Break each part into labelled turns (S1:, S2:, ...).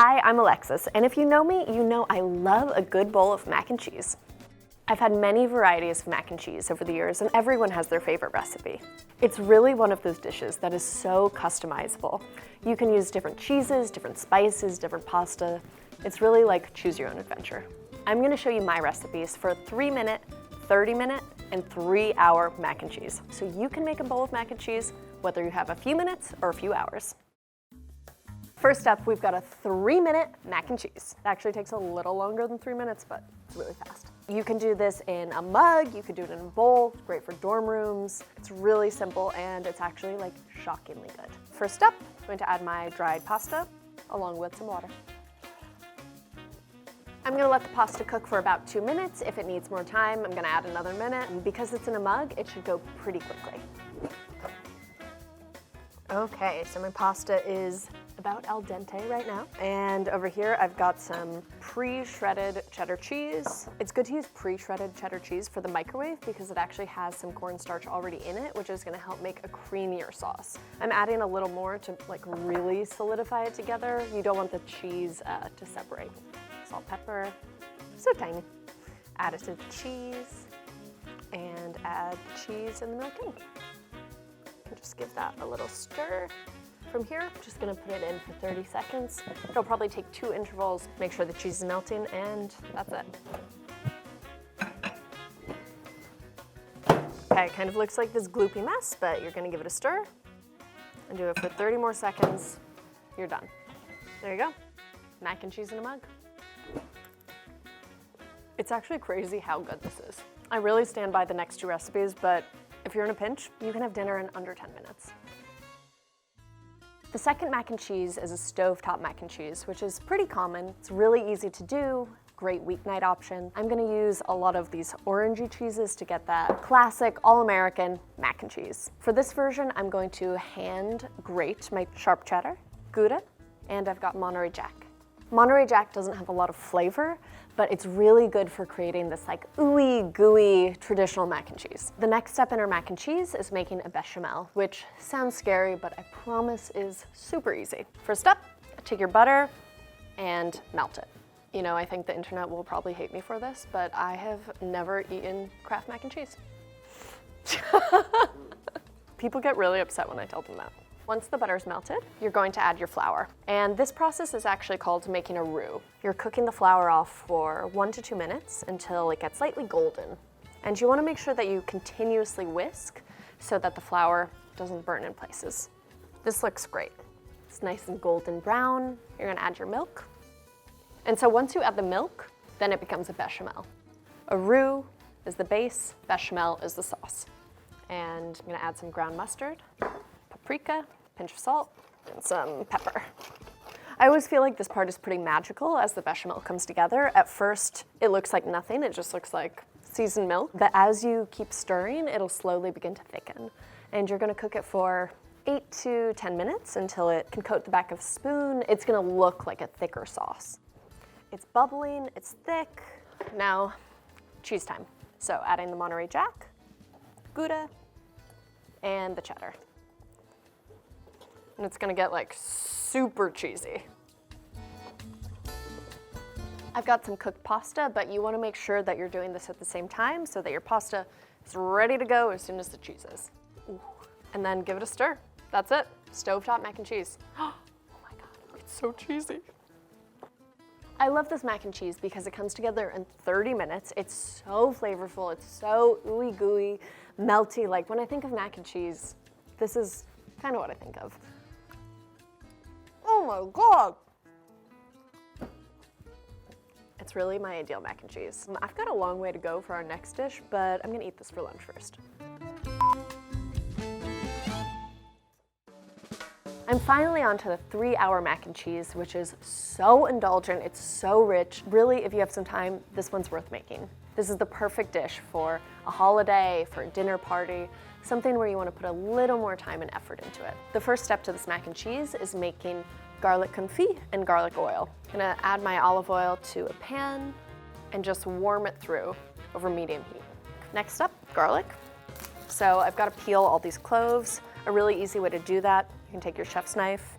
S1: Hi, I'm Alexis, and if you know me, you know I love a good bowl of mac and cheese. I've had many varieties of mac and cheese over the years, and everyone has their favorite recipe. It's really one of those dishes that is so customizable. You can use different cheeses, different spices, different pasta. It's really like choose your own adventure. I'm gonna show you my recipes for a 3-minute, 30-minute, and 3-hour mac and cheese. So you can make a bowl of mac and cheese, whether you have a few minutes or a few hours. First up, we've got a 3-minute mac and cheese. It actually takes a little longer than 3 minutes, but it's really fast. You can do this in a mug, you can do it in a bowl. It's great for dorm rooms. It's really simple and it's actually like shockingly good. First up, I'm going to add my dried pasta along with some water. I'm gonna let the pasta cook for about 2 minutes. If it needs more time, I'm gonna add another minute. And because it's in a mug, it should go pretty quickly. Okay, so my pasta is about al dente right now. And over here, I've got some pre-shredded cheddar cheese. It's good to use pre-shredded cheddar cheese for the microwave because it actually has some cornstarch already in it, which is gonna help make a creamier sauce. I'm adding a little more to like really solidify it together. You don't want the cheese to separate. Salt, pepper, so tiny. Add it to the cheese and add the cheese and the milk in. Just give that a little stir. From here, I'm just gonna put it in for 30 seconds. It'll probably take 2 intervals, make sure the cheese is melting, and that's it. Okay, kind of looks like this gloopy mess, but you're gonna give it a stir and do it for 30 more seconds. You're done. There you go, mac and cheese in a mug. It's actually crazy how good this is. I really stand by the next 2 recipes, but if you're in a pinch, you can have dinner in under 10 minutes. The second mac and cheese is a stovetop mac and cheese, which is pretty common. It's really easy to do, great weeknight option. I'm gonna use a lot of these orangey cheeses to get that classic all-American mac and cheese. For this version, I'm going to hand grate my sharp cheddar, Gouda, and I've got Monterey Jack. Monterey Jack doesn't have a lot of flavor, but it's really good for creating this like ooey gooey traditional mac and cheese. The next step in our mac and cheese is making a bechamel, which sounds scary, but I promise is super easy. First up, take your butter and melt it. You know, I think the internet will probably hate me for this, but I have never eaten Kraft mac and cheese. People get really upset when I tell them that. Once the butter's melted, you're going to add your flour. And this process is actually called making a roux. You're cooking the flour off for 1 to 2 minutes until it gets slightly golden. And you wanna make sure that you continuously whisk so that the flour doesn't burn in places. This looks great. It's nice and golden brown. You're gonna add your milk. And so once you add the milk, then it becomes a bechamel. A roux is the base, bechamel is the sauce. And I'm gonna add some ground mustard, paprika, pinch of salt, and some pepper. I always feel like this part is pretty magical as the bechamel comes together. At first, it looks like nothing. It just looks like seasoned milk. But as you keep stirring, it'll slowly begin to thicken. And you're gonna cook it for 8 to 10 minutes until it can coat the back of a spoon. It's gonna look like a thicker sauce. It's bubbling, it's thick. Now, cheese time. So adding the Monterey Jack, Gouda, and the cheddar. And it's gonna get like super cheesy. I've got some cooked pasta, but you wanna make sure that you're doing this at the same time so that your pasta is ready to go as soon as the cheese is. Ooh. And then give it a stir. That's it, stovetop mac and cheese. Oh my God, it's so cheesy. I love this mac and cheese because it comes together in 30 minutes. It's so flavorful, it's so ooey gooey, melty. Like when I think of mac and cheese, this is kind of what I think of. Oh my God. It's really my ideal mac and cheese. I've got a long way to go for our next dish, but I'm gonna eat this for lunch first. I'm finally onto the 3-hour mac and cheese, which is so indulgent, it's so rich. Really, if you have some time, this one's worth making. This is the perfect dish for a holiday, for a dinner party, something where you want to put a little more time and effort into it. The first step to this mac and cheese is making garlic confit and garlic oil. I'm gonna add my olive oil to a pan and just warm it through over medium heat. Next up, garlic. So I've got to peel all these cloves. A really easy way to do that, you can take your chef's knife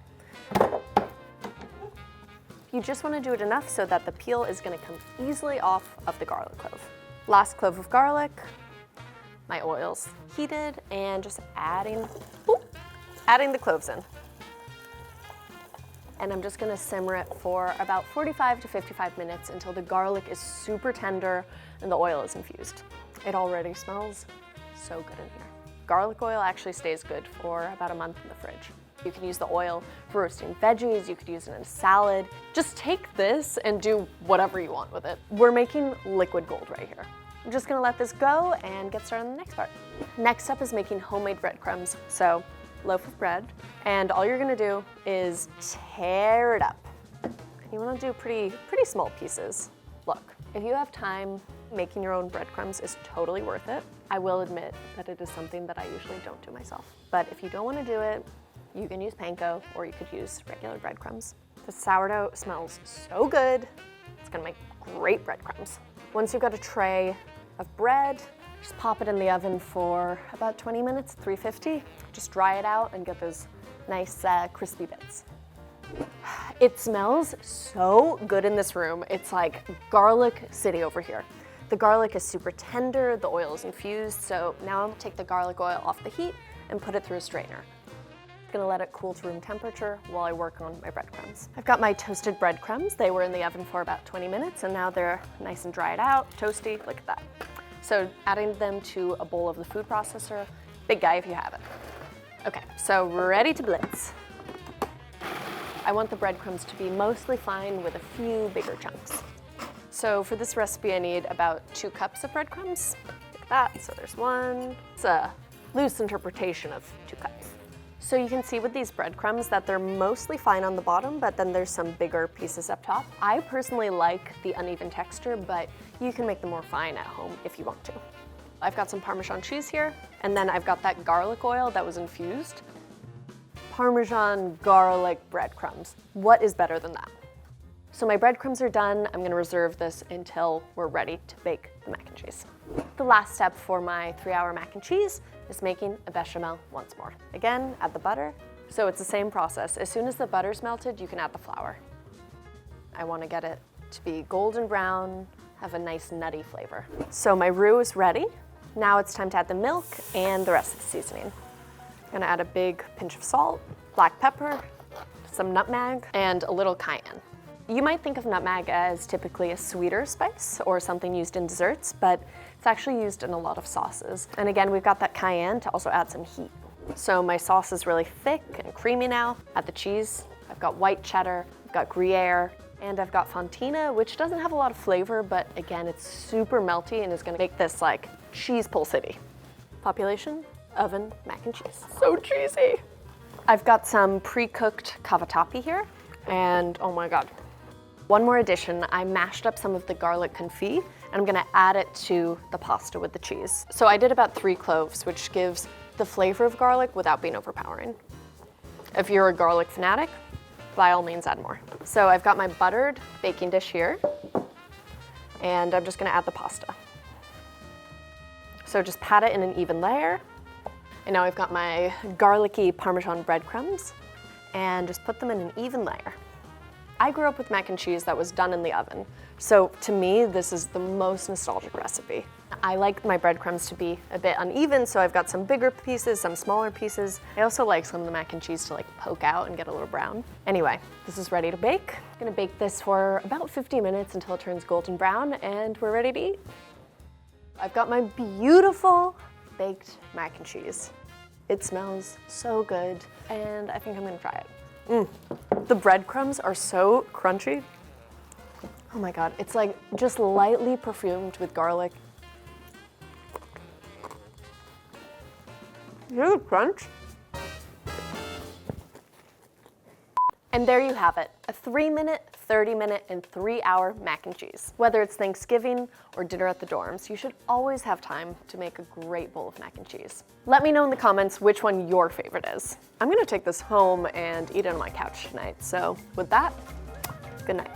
S1: You just want to do it enough so that the peel is going to come easily off of the garlic clove. Last clove of garlic, my oil's heated, and just adding the cloves in. And I'm just gonna simmer it for about 45 to 55 minutes until the garlic is super tender and the oil is infused. It already smells so good in here. Garlic oil actually stays good for about a month in the fridge. You can use the oil for roasting veggies, you could use it in a salad. Just take this and do whatever you want with it. We're making liquid gold right here. I'm just gonna let this go and get started on the next part. Next up is making homemade breadcrumbs. So, loaf of bread, and all you're gonna do is tear it up. And you wanna do pretty small pieces. Look, if you have time, making your own breadcrumbs is totally worth it. I will admit that it is something that I usually don't do myself. But if you don't wanna do it, you can use panko or you could use regular breadcrumbs. The sourdough smells so good. It's gonna make great breadcrumbs. Once you've got a tray of bread, just pop it in the oven for about 20 minutes, 350. Just dry it out and get those nice crispy bits. It smells so good in this room. It's like garlic city over here. The garlic is super tender, the oil is infused, so now I'm gonna take the garlic oil off the heat and put it through a strainer. I'm gonna let it cool to room temperature while I work on my breadcrumbs. I've got my toasted breadcrumbs. They were in the oven for about 20 minutes and now they're nice and dried out, toasty, look at that. So adding them to a bowl of the food processor, big guy if you have it. Okay, so ready to blitz. I want the breadcrumbs to be mostly fine with a few bigger chunks. So for this recipe, I need about 2 cups of breadcrumbs. Like that, so there's one. It's a loose interpretation of 2 cups. So you can see with these breadcrumbs that they're mostly fine on the bottom, but then there's some bigger pieces up top. I personally like the uneven texture, but you can make them more fine at home if you want to. I've got some Parmesan cheese here, and then I've got that garlic oil that was infused. Parmesan garlic breadcrumbs. What is better than that? So my breadcrumbs are done. I'm gonna reserve this until we're ready to bake the mac and cheese. The last step for my 3-hour mac and cheese is making a bechamel once more. Again, add the butter. So it's the same process. As soon as the butter's melted, you can add the flour. I wanna get it to be golden brown, have a nice nutty flavor. So my roux is ready. Now it's time to add the milk and the rest of the seasoning. I'm gonna add a big pinch of salt, black pepper, some nutmeg, and a little cayenne. You might think of nutmeg as typically a sweeter spice or something used in desserts, but it's actually used in a lot of sauces. And again, we've got that cayenne to also add some heat. So my sauce is really thick and creamy now. Add the cheese. I've got white cheddar, I've got Gruyere, and I've got Fontina, which doesn't have a lot of flavor, but again, it's super melty and is gonna make this like cheese pull city. Population, oven, mac and cheese. So cheesy. I've got some pre-cooked cavatappi here, and oh my God. One more addition, I mashed up some of the garlic confit and I'm gonna add it to the pasta with the cheese. So I did about 3 cloves, which gives the flavor of garlic without being overpowering. If you're a garlic fanatic, by all means add more. So I've got my buttered baking dish here and I'm just gonna add the pasta. So just pat it in an even layer. And now I've got my garlicky Parmesan breadcrumbs and just put them in an even layer. I grew up with mac and cheese that was done in the oven. So to me, this is the most nostalgic recipe. I like my breadcrumbs to be a bit uneven, so I've got some bigger pieces, some smaller pieces. I also like some of the mac and cheese to like poke out and get a little brown. Anyway, this is ready to bake. I'm gonna bake this for about 50 minutes until it turns golden brown and we're ready to eat. I've got my beautiful baked mac and cheese. It smells so good and I think I'm gonna try it. The breadcrumbs are so crunchy. Oh my God, it's like just lightly perfumed with garlic. You hear the crunch? And there you have it, a 3-minute, 30-minute, and 3-hour mac and cheese. Whether it's Thanksgiving or dinner at the dorms, you should always have time to make a great bowl of mac and cheese. Let me know in the comments which one your favorite is. I'm gonna take this home and eat it on my couch tonight, so with that, good night.